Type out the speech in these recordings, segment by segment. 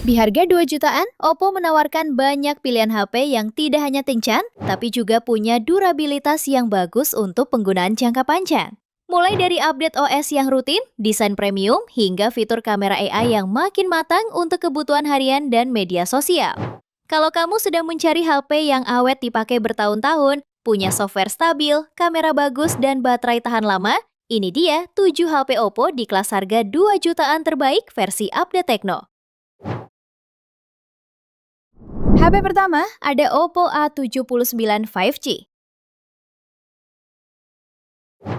Di harga 2 jutaan, Oppo menawarkan banyak pilihan HP yang tidak hanya kencan, tapi juga punya durabilitas yang bagus untuk penggunaan jangka panjang. Mulai dari update OS yang rutin, desain premium, hingga fitur kamera AI yang makin matang untuk kebutuhan harian dan media sosial. Kalau kamu sedang mencari HP yang awet dipakai bertahun-tahun, punya software stabil, kamera bagus, dan baterai tahan lama, ini dia 7 HP Oppo di kelas harga 2 jutaan terbaik versi update Tekno. HP pertama ada Oppo A79 5G.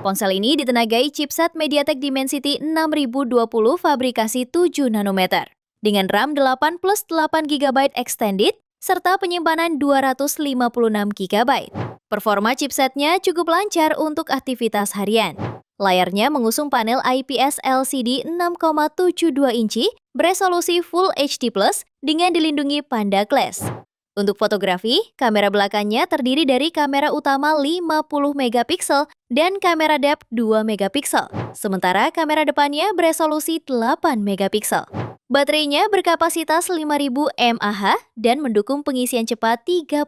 Ponsel ini ditenagai chipset MediaTek Dimensity 6020 fabrikasi 7 nanometer dengan RAM 8 plus 8 GB extended serta penyimpanan 256 GB. Performa chipsetnya cukup lancar untuk aktivitas harian. Layarnya mengusung panel IPS LCD 6,72 inci beresolusi Full HD+ dengan dilindungi Panda Glass. Untuk fotografi, kamera belakangnya terdiri dari kamera utama 50 megapiksel dan kamera depth 2 megapiksel, sementara kamera depannya beresolusi 8 megapiksel. Baterainya berkapasitas 5000 mAh dan mendukung pengisian cepat 33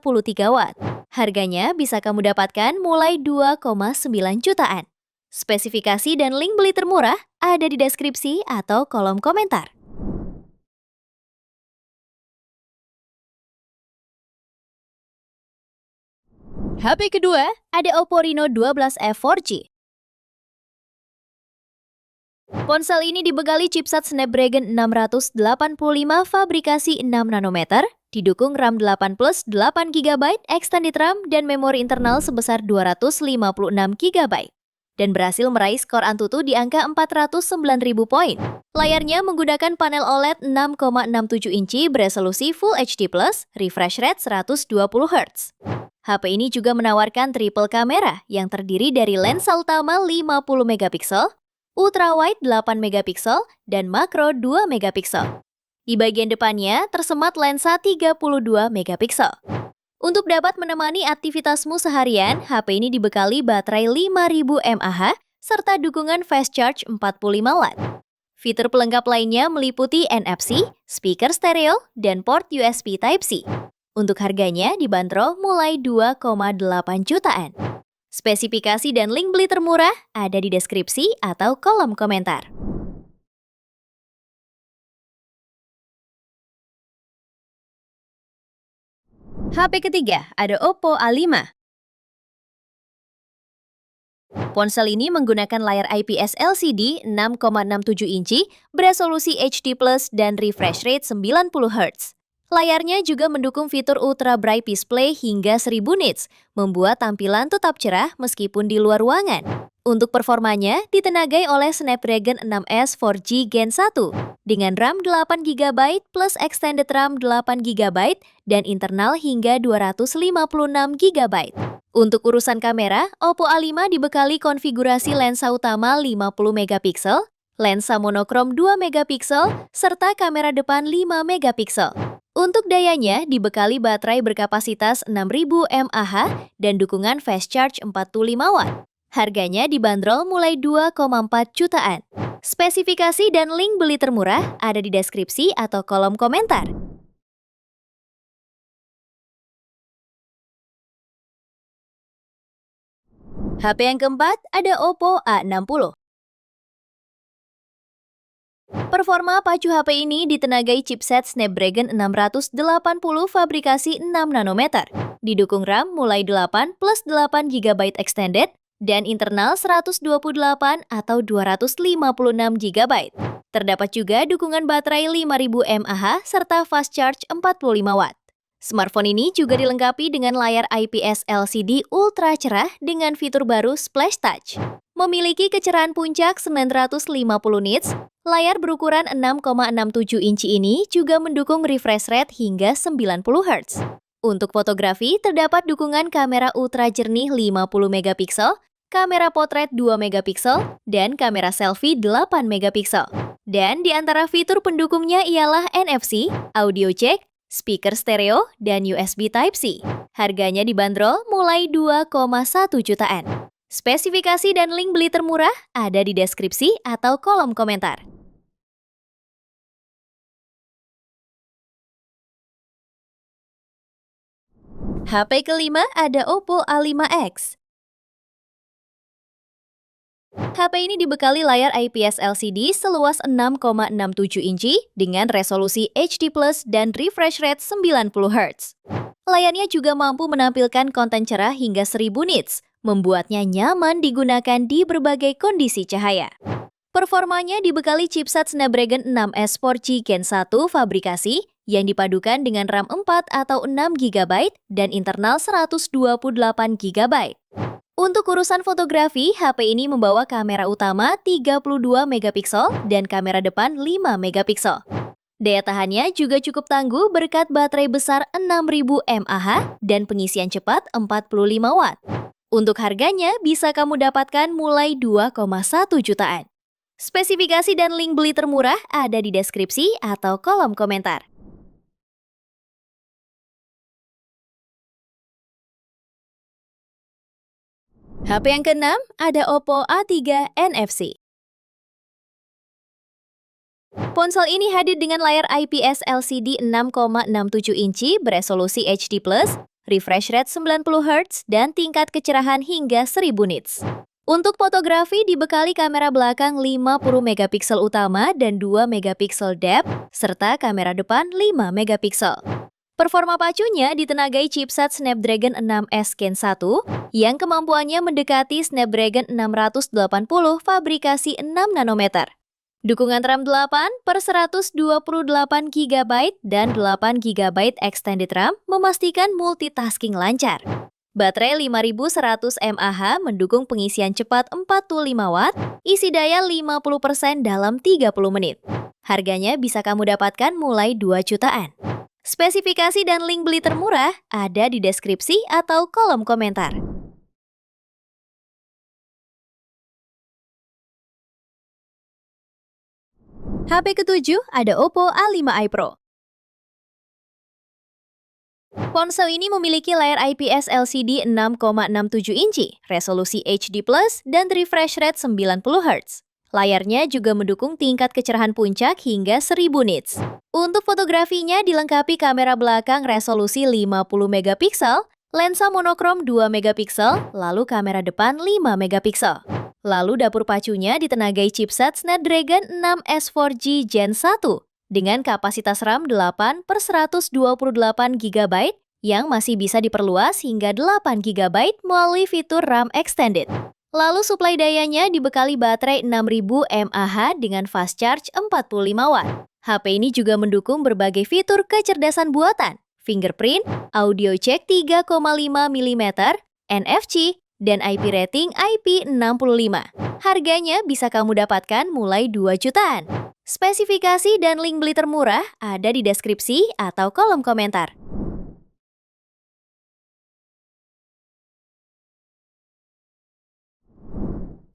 watt. Harganya bisa kamu dapatkan mulai 2,9 jutaan. Spesifikasi dan link beli termurah ada di deskripsi atau kolom komentar. HP kedua ada Oppo Reno 12F 4G. Ponsel ini dibekali chipset Snapdragon 685 fabrikasi 6 nanometer, didukung RAM 8 plus 8 GB extended RAM dan memori internal sebesar 256 GB. Dan berhasil meraih skor Antutu di angka 409.000 poin. Layarnya menggunakan panel OLED 6,67 inci beresolusi Full HD+, refresh rate 120 Hz. HP ini juga menawarkan triple kamera yang terdiri dari lensa utama 50 megapiksel, ultrawide 8 megapiksel, dan makro 2 megapiksel. Di bagian depannya tersemat lensa 32 megapiksel. Untuk dapat menemani aktivitasmu seharian, HP ini dibekali baterai 5000 mAh serta dukungan fast charge 45 watt. Fitur pelengkap lainnya meliputi NFC, speaker stereo, dan port USB Type-C. Untuk harganya dibanderol mulai 2,8 jutaan. Spesifikasi dan link beli termurah ada di deskripsi atau kolom komentar. HP ketiga ada Oppo A5. Ponsel ini menggunakan layar IPS LCD 6,67 inci beresolusi HD+ dan refresh rate 90 Hz. Layarnya juga mendukung fitur Ultra Bright Display hingga 1000 nits, membuat tampilan tetap cerah meskipun di luar ruangan. Untuk performanya, ditenagai oleh Snapdragon 6S 4G Gen 1 dengan RAM 8 GB plus extended RAM 8 GB dan internal hingga 256 GB. Untuk urusan kamera, Oppo A5 dibekali konfigurasi lensa utama 50 megapiksel, lensa monokrom 2 megapiksel, serta kamera depan 5 megapiksel. Untuk dayanya, dibekali baterai berkapasitas 6000 mAh dan dukungan fast charge 45 watt. Harganya dibanderol mulai 2,4 jutaan. Spesifikasi dan link beli termurah ada di deskripsi atau kolom komentar. HP yang keempat ada Oppo A60. Performa pacu HP ini ditenagai chipset Snapdragon 680 fabrikasi 6 nanometer. Didukung RAM mulai 8 plus 8 GB extended dan internal 128 atau 256 GB. Terdapat juga dukungan baterai 5000 mAh serta fast charge 45 watt. Smartphone ini juga dilengkapi dengan layar IPS LCD ultra cerah dengan fitur baru Splash Touch. Memiliki kecerahan puncak 950 nits, layar berukuran 6,67 inci ini juga mendukung refresh rate hingga 90 Hz. Untuk fotografi, terdapat dukungan kamera ultra jernih 50 megapiksel, kamera potret 2 megapiksel, dan kamera selfie 8 megapiksel. Dan di antara fitur pendukungnya ialah NFC, audio jack, speaker stereo, dan USB Type-C. Harganya dibanderol mulai 2,1 jutaan. Spesifikasi dan link beli termurah ada di deskripsi atau kolom komentar. HP kelima ada Oppo A5X. HP ini dibekali layar IPS LCD seluas 6,67 inci dengan resolusi HD+ dan refresh rate 90 Hz. Layarnya juga mampu menampilkan konten cerah hingga 1000 nits, membuatnya nyaman digunakan di berbagai kondisi cahaya. Performanya dibekali chipset Snapdragon 6S 4G Gen 1 fabrikasi yang dipadukan dengan RAM 4 atau 6 GB dan internal 128 GB. Untuk urusan fotografi, HP ini membawa kamera utama 32 megapiksel dan kamera depan 5 megapiksel. Daya tahannya juga cukup tangguh berkat baterai besar 6000 mAh dan pengisian cepat 45 Watt. Untuk harganya bisa kamu dapatkan mulai 2,1 jutaan. Spesifikasi dan link beli termurah ada di deskripsi atau kolom komentar. HP yang keenam ada Oppo A3 NFC. Ponsel ini hadir dengan layar IPS LCD 6,67 inci beresolusi HD+, refresh rate 90 Hz, dan tingkat kecerahan hingga 1000 nits. Untuk fotografi dibekali kamera belakang 50 megapiksel utama dan 2 megapiksel depth, serta kamera depan 5 megapiksel. Performa pacunya ditenagai chipset Snapdragon 6S Gen 1 yang kemampuannya mendekati Snapdragon 680 fabrikasi 6 nanometer. Dukungan RAM 8 per 128 GB dan 8 GB extended RAM memastikan multitasking lancar. Baterai 5100 mAh mendukung pengisian cepat 45 Watt, isi daya 50% dalam 30 menit. Harganya bisa kamu dapatkan mulai 2 jutaan. Spesifikasi dan link beli termurah ada di deskripsi atau kolom komentar. HP ketujuh ada Oppo A5i Pro. Ponsel ini memiliki layar IPS LCD 6,67 inci, resolusi HD+, dan refresh rate 90 Hz. Layarnya juga mendukung tingkat kecerahan puncak hingga 1000 nits. Untuk fotografinya dilengkapi kamera belakang resolusi 50 megapiksel, lensa monokrom 2 megapiksel, lalu kamera depan 5 megapiksel. Lalu dapur pacunya ditenagai chipset Snapdragon 6S 4G Gen 1 dengan kapasitas RAM 8 per 128 GB yang masih bisa diperluas hingga 8 GB melalui fitur RAM Extended. Lalu suplai dayanya dibekali baterai 6000 mAh dengan fast charge 45 Watt. HP ini juga mendukung berbagai fitur kecerdasan buatan, fingerprint, audio jack 3,5 mm, NFC, dan IP rating IP65. Harganya bisa kamu dapatkan mulai 2 jutaan. Spesifikasi dan link beli termurah ada di deskripsi atau kolom komentar.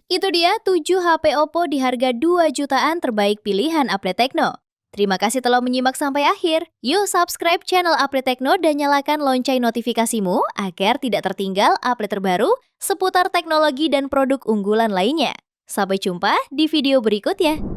Itu dia 7 HP Oppo di harga 2 jutaan terbaik pilihan Update Tekno. Terima kasih telah menyimak sampai akhir. Yuk subscribe channel Update Tekno dan nyalakan lonceng notifikasimu agar tidak tertinggal update terbaru seputar teknologi dan produk unggulan lainnya. Sampai jumpa di video berikutnya.